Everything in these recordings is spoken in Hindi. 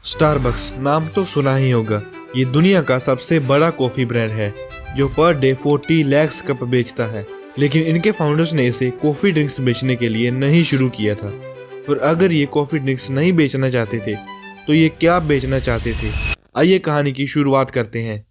स्टारबक्स नाम तो सुना ही होगा। ये दुनिया का सबसे बड़ा कॉफ़ी ब्रांड है जो पर डे 40 लाख कप बेचता है। लेकिन इनके फाउंडर्स ने इसे कॉफ़ी ड्रिंक्स बेचने के लिए नहीं शुरू किया था। और अगर ये कॉफ़ी ड्रिंक्स नहीं बेचना चाहते थे तो ये क्या बेचना चाहते थे? आइए कहानी की शुरुआत करते हैं।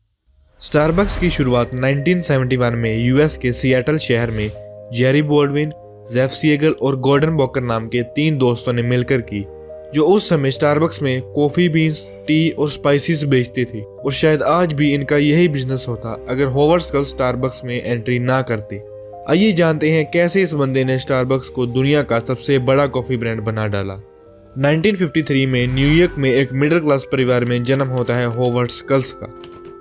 स्टारबक्स की शुरुआत 1971 में यूएस के सिएटल शहर में जेरी बॉल्डविन, जेफ सिएगल और गॉर्डन वॉकर नाम के 3 दोस्तों ने मिलकर की, जो उस समय स्टारबक्स में कॉफी बीन्स, टी और स्पाइसेस बेचते थे। और शायद आज भी इनका यही बिजनेस होता अगर होवर्ड स्कल्स स्टारबक्स में एंट्री ना करते। आइए जानते हैं कैसे इस बंदे ने स्टारबक्स को दुनिया का सबसे बड़ा कॉफी ब्रांड बना डाला। 1953 में न्यूयॉर्क में एक मिडिल क्लास परिवार में जन्म होता है होवर्ड स्कल्स का।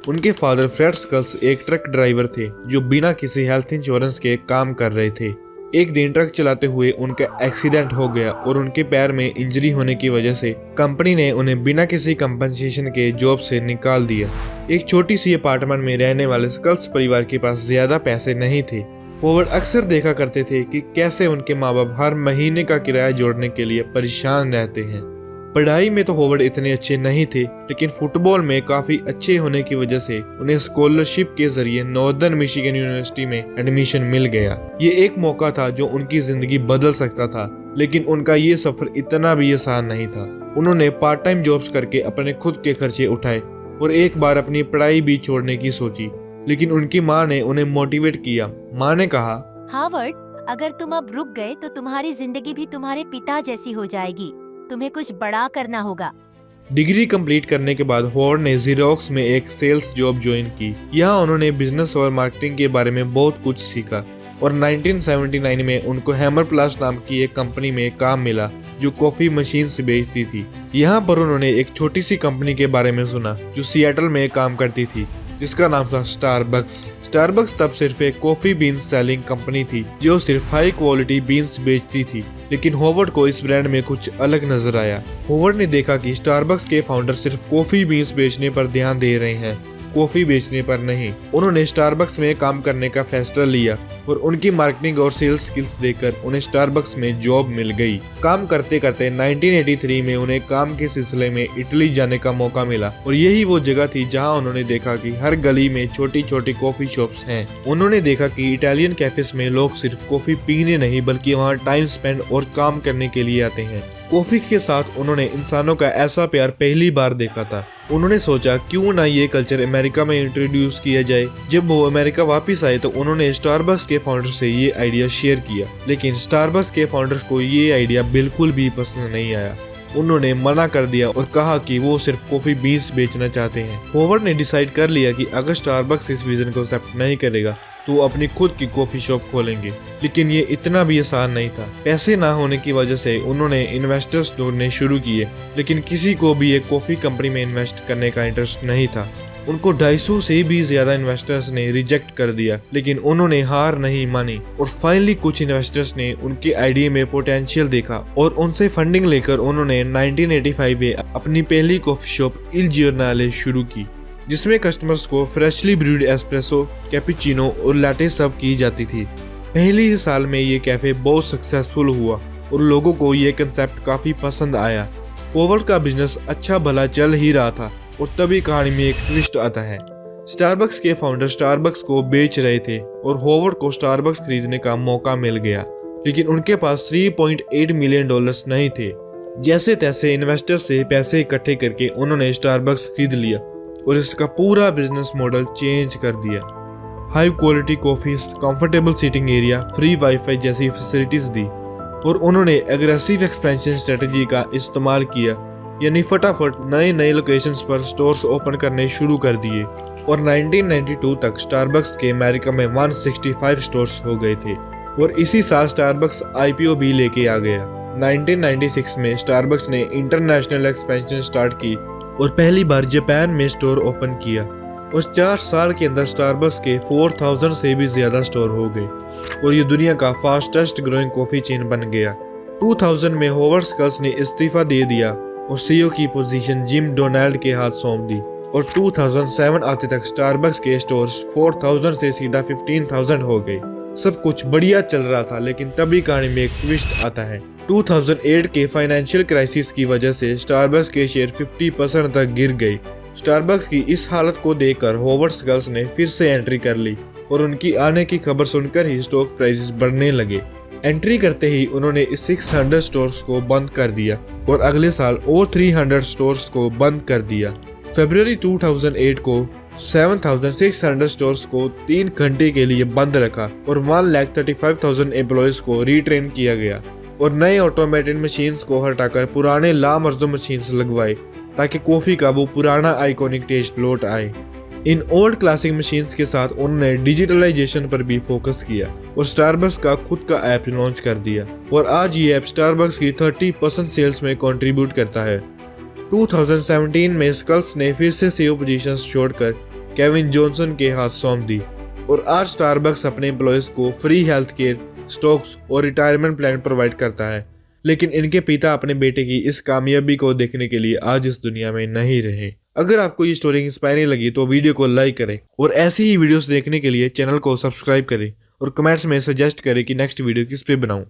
उनके फादर फ्रेड स्कल्स एक ट्रक ड्राइवर थे जो बिना किसी हेल्थ इंश्योरेंस के काम कर रहे थे। एक दिन ट्रक चलाते हुए उनका एक्सीडेंट हो गया और उनके पैर में इंजरी होने की वजह से कंपनी ने उन्हें बिना किसी कंपनसेशन के जॉब से निकाल दिया। एक छोटी सी अपार्टमेंट में रहने वाले स्कल्स परिवार के पास ज्यादा पैसे नहीं थे। होवर्ड अक्सर देखा करते थे कि कैसे उनके माँ बाप हर महीने का किराया जोड़ने के लिए परेशान रहते हैं। पढ़ाई में तो होवर्ड इतने अच्छे नहीं थे, लेकिन फुटबॉल में काफी अच्छे होने की वजह से उन्हें स्कॉलरशिप के जरिए नॉर्दर्न मिशिगन यूनिवर्सिटी में एडमिशन मिल गया। ये एक मौका था जो उनकी जिंदगी बदल सकता था, लेकिन उनका ये सफर इतना भी आसान नहीं था। उन्होंने पार्ट टाइम जॉब्स करके अपने खुद के खर्चे उठाए और एक बार अपनी पढ़ाई भी छोड़ने की सोची, लेकिन उनकी माँ ने उन्हें मोटिवेट किया। माँ ने कहा, हावर्ड, अगर तुम अब रुक गए तो तुम्हारी जिंदगी भी तुम्हारे पिता जैसी हो जाएगी। तुम्हें कुछ बड़ा करना होगा। डिग्री कंप्लीट करने के बाद होवर्ड ने जीरोक्स में एक सेल्स जॉब ज्वाइन की। यहाँ उन्होंने बिजनेस और मार्केटिंग के बारे में बहुत कुछ सीखा और 1979 में उनको हैमर प्लास नाम की एक कंपनी में काम मिला जो कॉफी मशीन से बेचती थी। यहाँ पर उन्होंने एक छोटी सी कंपनी के बारे में सुना जो सिएटल में काम करती थी, जिसका नाम था स्टारबक्स। स्टारबक्स तब सिर्फ एक कॉफी बीन्स सेलिंग कंपनी थी जो सिर्फ हाई क्वालिटी बीन्स बेचती थी। लेकिन होवर्ड को इस ब्रांड में कुछ अलग नजर आया। होवर्ड ने देखा कि स्टारबक्स के फाउंडर सिर्फ कॉफी बीन्स बेचने पर ध्यान दे रहे हैं, कॉफी बेचने पर नहीं। उन्होंने स्टारबक्स में काम करने का फैसला लिया और उनकी मार्केटिंग और सेल्स स्किल्स देखकर उन्हें स्टारबक्स में जॉब मिल गई। काम करते करते 1983 में उन्हें काम के सिलसिले में इटली जाने का मौका मिला और यही वो जगह थी जहां उन्होंने देखा कि हर गली में छोटी छोटी कॉफी शॉप्स हैं। उन्होंने देखा कि इटालियन कैफेस में लोग सिर्फ कॉफी पीने नहीं बल्कि वहाँ टाइम स्पेंड और काम करने के लिए आते हैं। कॉफी के साथ उन्होंने इंसानों का ऐसा प्यार पहली बार देखा था। उन्होंने सोचा क्यों ना ये कल्चर अमेरिका में इंट्रोड्यूस किया जाए। जब वो अमेरिका वापस आए तो उन्होंने स्टारबक्स के फाउंडर से ये आइडिया शेयर किया, लेकिन स्टारबक्स के फाउंडर्स को ये आइडिया बिल्कुल भी पसंद नहीं आया। उन्होंने मना कर दिया और कहा कि वो सिर्फ कॉफी बीन्स बेचना चाहते हैं। होवर्ड ने डिसाइड कर लिया कि अगर स्टारबक्स इस विजन को एक्सेप्ट नहीं करेगा तो वो अपनी खुद की कॉफी शॉप खोलेंगे। लेकिन ये इतना भी आसान नहीं था। पैसे ना होने की वजह से उन्होंने इन्वेस्टर्स ढूंढने शुरू किए, लेकिन किसी को भी एक कॉफी कंपनी में इन्वेस्ट करने का इंटरेस्ट नहीं था। उनको 250 से भी ज्यादा इन्वेस्टर्स ने रिजेक्ट कर दिया, लेकिन उन्होंने हार नहीं मानी और फाइनली कुछ इन्वेस्टर्स ने उनके आइडिया में पोटेंशियल देखा और उनसे फंडिंग लेकर उन्होंने 1985 में अपनी पहली कॉफी शॉप इल जियोर्नाले शुरू की, जिसमें कस्टमर्स को फ्रेशली ब्रूड एस्प्रेसो, कैपुचिनो और लैटे सर्व की जाती थी। पहले ही साल में ये कैफे बहुत सक्सेसफुल हुआ और लोगों को ये कंसेप्ट काफी पसंद आया। होवर्ड का बिजनेस अच्छा भला चल ही रहा था और तभी कहानी में एक ट्विस्ट आता है। स्टारबक्स के फाउंडर स्टारबक्स को बेच रहे थे और होवर्ड को स्टारबक्स खरीदने का मौका मिल गया, लेकिन उनके पास $3.8 मिलियन नहीं थे। जैसे तैसे इन्वेस्टर से पैसे इकट्ठे करके उन्होंने स्टारबक्स खरीद लिया और इसका पूरा बिजनेस मॉडल चेंज कर दिया। High quality coffees, comfortable seating area, free WiFi जैसी फैसिलिटीज दी और उन्होंने एग्रेसिव एक्सपेंशन स्ट्रेटजी का इस्तेमाल किया, यानी फटाफट नए लोकेशंस पर स्टोर्स ओपन करने शुरू कर दिए और 1992 तक स्टारबक्स के अमेरिका में 165 स्टोर्स हो गए थे और इसी साल स्टारबक्स IPO भी लेके आ गया। 1996 में स्टारबक्स ने इंटरनेशनल एक्सपेंशन स्टार्ट की और पहली बार जापान में स्टोर ओपन किया और 4 साल के अंदर स्टारबक्स के 4000 से भी ज्यादा स्टोर हो गए और ये दुनिया का फास्टेस्ट ग्रोइंग कॉफी चेन बन गया। 2000 में होवर्ड स्कल्स ने इस्तीफा दे दिया और CEO की पोजीशन जिम डोनाल्ड के हाथ सौंप दी और 2007 आते तक स्टारबक्स के स्टोर्स 4000 से सीधा 15000 हो गए। सब कुछ बढ़िया चल रहा था, लेकिन तभी कहानी में एक ट्विस्ट आता है। 2008 के फाइनेंशियल क्राइसिस की वजह से स्टारबक्स के शेयर 50% तक गिर गए। स्टारबक्स की इस हालत को देखकर हॉवर्ड स्कल्स ने फिर से एंट्री कर ली और उनकी आने की खबर सुनकर ही स्टॉक प्राइसेस बढ़ने लगे। एंट्री करते ही उन्होंने 600 स्टोर्स को बंद कर दिया और अगले साल और 300 स्टोर्स को बंद कर दिया। फरवरी 2008 को 7,600 स्टोर्स को 3 घंटे के लिए बंद रखा और 1,35,000 एम्प्लॉयज को रीट्रेन किया गया और नए ऑटोमेटेड मशीन्स को हटाकर पुराने लामर्दो मशीन्स लगवाए ताकि कॉफी का वो पुराना आइकॉनिक टेस्ट लौट आए। इन ओल्ड क्लासिक मशीन्स के साथ उन्होंने डिजिटलाइजेशन पर भी फोकस किया और स्टारबक्स का खुद का ऐप लॉन्च कर दिया और आज ये ऐप स्टारबक्स की 30% सेल्स में कंट्रीब्यूट करता है। 2017 में स्कल्स ने फिर से सीईओ पोजीशंस छोड़कर केविन जॉनसन के हाथ सौंप दी और आज स्टारबक्स अपने एम्प्लॉयज को फ्री हेल्थ केयर, स्टॉक्स और रिटायरमेंट प्लान प्रोवाइड करता है। लेकिन इनके पिता अपने बेटे की इस कामयाबी को देखने के लिए आज इस दुनिया में नहीं रहे। अगर आपको ये स्टोरी इंस्पायरिंग लगी तो वीडियो को लाइक करें और ऐसी ही वीडियोस देखने के लिए चैनल को सब्सक्राइब करें और कमेंट्स में सजेस्ट करें कि नेक्स्ट वीडियो किस पे बनाऊं।